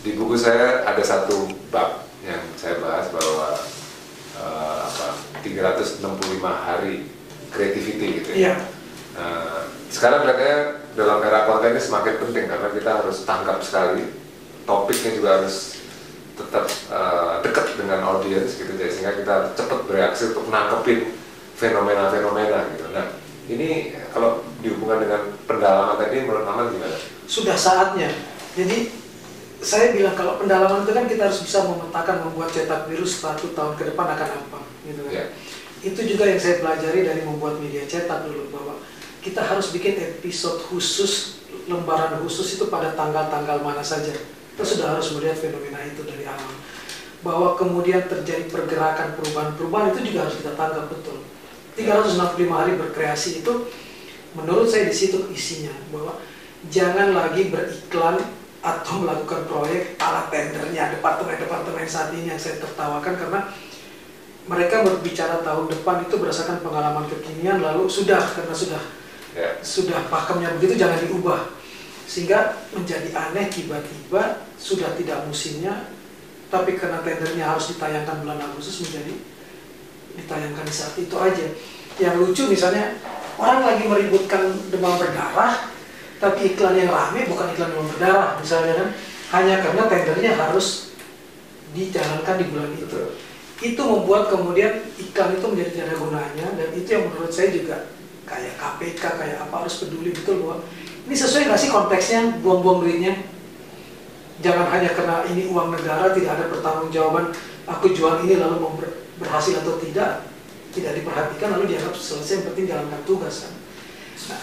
Di buku saya ada satu bab yang saya bahas bahwa 365 hari creativity gitu ya. Sekarang kelihatannya dalam era konten ini semakin penting karena kita harus tangkap sekali, topiknya juga harus tetap dekat dengan audiens gitu, jadi sehingga kita harus cepat bereaksi untuk nangkepin fenomena-fenomena gitu. Nah, ini kalau dihubungkan dengan pendalaman tadi menurut Maman gimana? Sudah saatnya. Jadi saya bilang kalau pendalaman itu kan kita harus bisa memetakan, membuat cetak biru 1 tahun ke depan akan apa gitu kan. Itu juga yang saya pelajari dari membuat media cetak dulu, bahwa kita harus bikin episode khusus, lembaran khusus itu pada tanggal-tanggal mana saja. Kita sudah harus melihat fenomena itu dari awal. Bahwa kemudian terjadi pergerakan perubahan-perubahan itu juga harus kita tangkap betul. 365 hari berkreasi itu menurut saya di situ isinya, bahwa jangan lagi beriklan atau melakukan proyek ala tendernya departemen-departemen saat ini yang saya tertawakan, karena mereka berbicara tahun depan itu berdasarkan pengalaman kekinian, lalu karena sudah pakemnya begitu jangan diubah, sehingga menjadi aneh tiba-tiba sudah tidak musimnya, tapi karena tendernya harus ditayangkan bulan Agustus menjadi ditayangkan di saat itu aja. Yang lucu misalnya orang lagi meributkan demam berdarah, tapi iklan yang rame bukan iklan demam berdarah misalnya kan, hanya karena tendernya harus dijalankan di bulan itu. Itu membuat kemudian iklan itu menjadi tidak ada gunanya, dan itu yang menurut saya juga kayak KPK, kayak apa, harus peduli betul bahwa ini sesuai nggak sih konteksnya, buang-buang duitnya. Jangan hanya karena ini uang negara, tidak ada pertanggungjawaban, aku jual ini lalu mau berhasil atau tidak diperhatikan lalu dianggap selesai, yang penting jalankan tugas kan. Nah,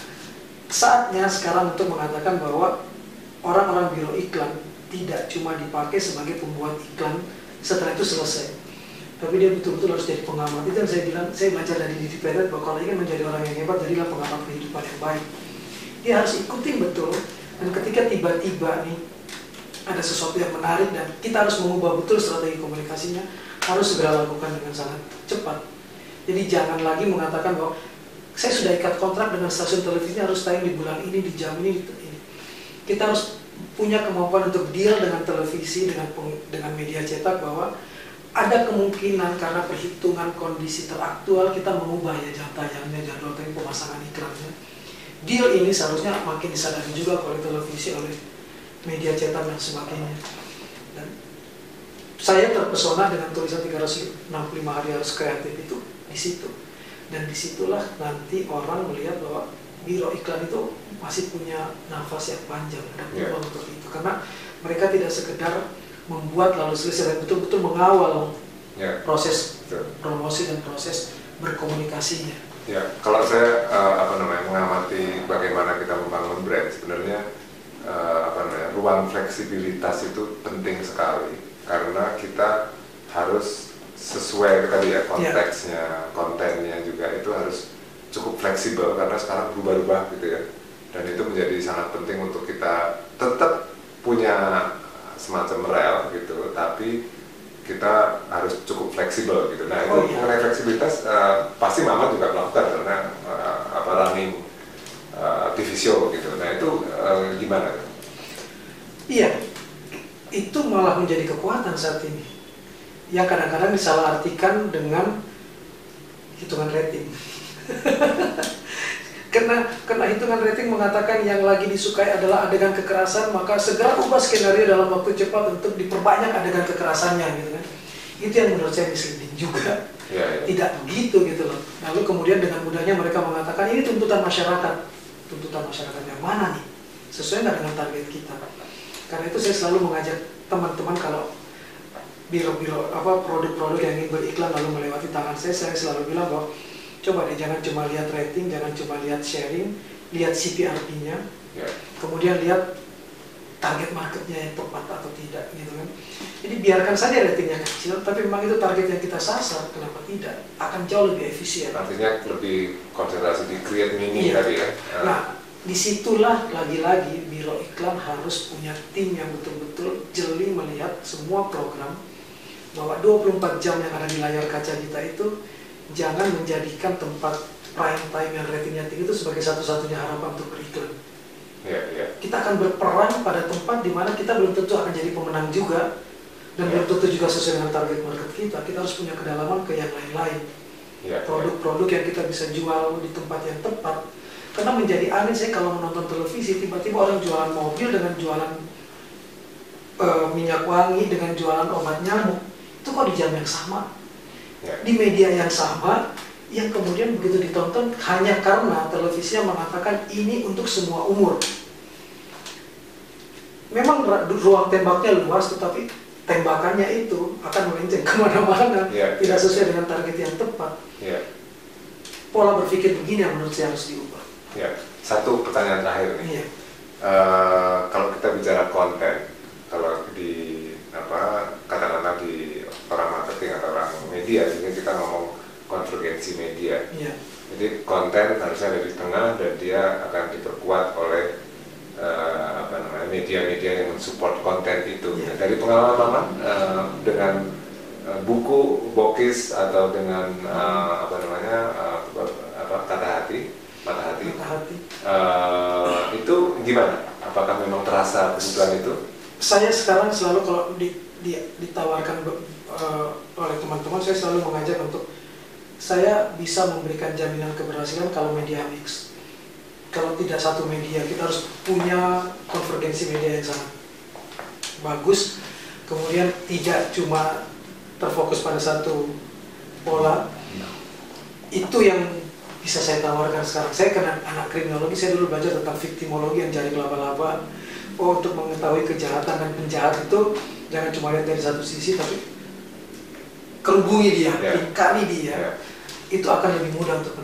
saatnya sekarang untuk mengatakan bahwa orang-orang biro iklan tidak cuma dipakai sebagai pembuat iklan setelah itu selesai, tapi dia betul-betul harus jadi pengamat. Itu yang saya bilang, saya belajar dari Didi Petet bahwa kalau ingin menjadi orang yang hebat, jadilah pengamat kehidupan yang baik. Dia harus ikutin betul, dan ketika tiba-tiba nih ada sesuatu yang menarik dan kita harus mengubah betul strategi komunikasinya, harus segera lakukan dengan sangat cepat. Jadi jangan lagi mengatakan bahwa saya sudah ikat kontrak dengan stasiun televisi harus tayang di bulan ini, di jam ini. Kita harus punya kemampuan untuk deal dengan televisi, dengan media cetak, bahwa ada kemungkinan karena perhitungan kondisi teraktual kita mengubah ya jam tayangnya, jadwal tayang, pemasangan iklannya. Deal ini seharusnya makin disadari juga oleh televisi, oleh media cetak dan sebagainya. Dan saya terpesona dengan tulisan 365 hari harus kreatif itu di situ. Dan disitulah nanti orang melihat bahwa biro iklan itu masih punya nafas yang panjang, ada peluang untuk itu, karena mereka tidak sekedar membuat lalu selesai, dan betul-betul mengawal proses promosi dan proses berkomunikasinya. Ya, kalau saya mengamati bagaimana kita membangun brand, sebenarnya ruang fleksibilitas itu penting sekali, karena kita harus sesuai tadi ya konteksnya, kontennya juga itu harus cukup fleksibel karena sekarang berubah-ubah gitu ya, dan itu menjadi sangat penting untuk kita tetap punya semacam rel gitu, tapi kita harus cukup fleksibel gitu. Nah itu mengenai fleksibilitas pasti Mama juga melakukan karena running TV show gitu. Nah itu gimana? Iya, itu malah menjadi kekuatan saat ini, yang kadang-kadang disalahartikan dengan hitungan rating. Karena hitungan rating mengatakan yang lagi disukai adalah adegan kekerasan, maka segera ubah skenario dalam waktu cepat untuk diperbanyak adegan kekerasannya gitu kan. Itu yang menurut saya misleading juga. Tidak begitu gitu loh. Lalu kemudian dengan mudahnya mereka mengatakan ini tuntutan masyarakat. Tuntutan masyarakat yang mana nih? Sesuai nggak dengan target kita? Karena itu saya selalu mengajak teman-teman, kalau biro-biro produk-produk yang ingin beriklan lalu melewati tangan saya selalu bilang bahwa coba deh jangan cuma lihat rating, jangan cuma lihat sharing, lihat CPRP-nya, kemudian lihat target marketnya yang tepat atau tidak gitu kan. Jadi biarkan saja ratingnya kecil, tapi memang itu target yang kita sasar, kenapa tidak? Akan jauh lebih efisien. Artinya lebih konsentrasi di create meaning tadi ya. Nah, disitulah lagi-lagi biro iklan harus punya tim yang betul-betul jeli melihat semua program, bahwa 24 jam yang ada di layar kaca kita itu jangan menjadikan tempat prime time yang ratingnya tinggi itu sebagai satu-satunya harapan untuk beriklan. Kita akan berperan pada tempat di mana kita belum tentu akan jadi pemenang juga, dan belum tentu juga sesuai dengan target market kita. Kita harus punya kedalaman ke yang lain-lain. Produk-produk yang kita bisa jual di tempat yang tepat. Karena menjadi aneh saya kalau menonton televisi, tiba-tiba orang jualan mobil dengan jualan minyak wangi, dengan jualan obat nyamuk, itu kok di jam yang sama, di media yang sama, yang kemudian begitu ditonton hanya karena televisinya mengatakan ini untuk semua umur. Memang ruang tembaknya luas, tetapi tembakannya itu akan melenceng kemana-mana, tidak sesuai dengan target yang tepat. Pola berpikir begini yang menurut saya harus diubah. Satu pertanyaan terakhir nih. Kalau kita bicara konten, kalau di katakanlah di orang marketing atau orang media, jadi kita ngomong konvergensi media. Jadi konten harusnya ada di tengah dan dia akan diperkuat oleh media-media yang mensupport konten itu. Dari pengalaman Mama dengan buku Bokis atau dengan Mata Hati, itu gimana? Apakah memang terasa kebutuhan itu? Saya sekarang selalu kalau ditawarkan oleh teman-teman, saya selalu mengajak untuk saya bisa memberikan jaminan keberhasilan kalau media mix. Kalau tidak satu media, kita harus punya konvergensi media yang sangat bagus. Kemudian tidak cuma terfokus pada satu pola. Itu yang bisa saya tawarkan sekarang. Saya kena anak kriminologi, saya dulu belajar tentang viktimologi yang cari laba-laba. Untuk mengetahui kejahatan dan penjahat itu jangan cuma lihat dari satu sisi, tapi kerubungi dia, lingkari dia. Itu akan lebih mudah untuk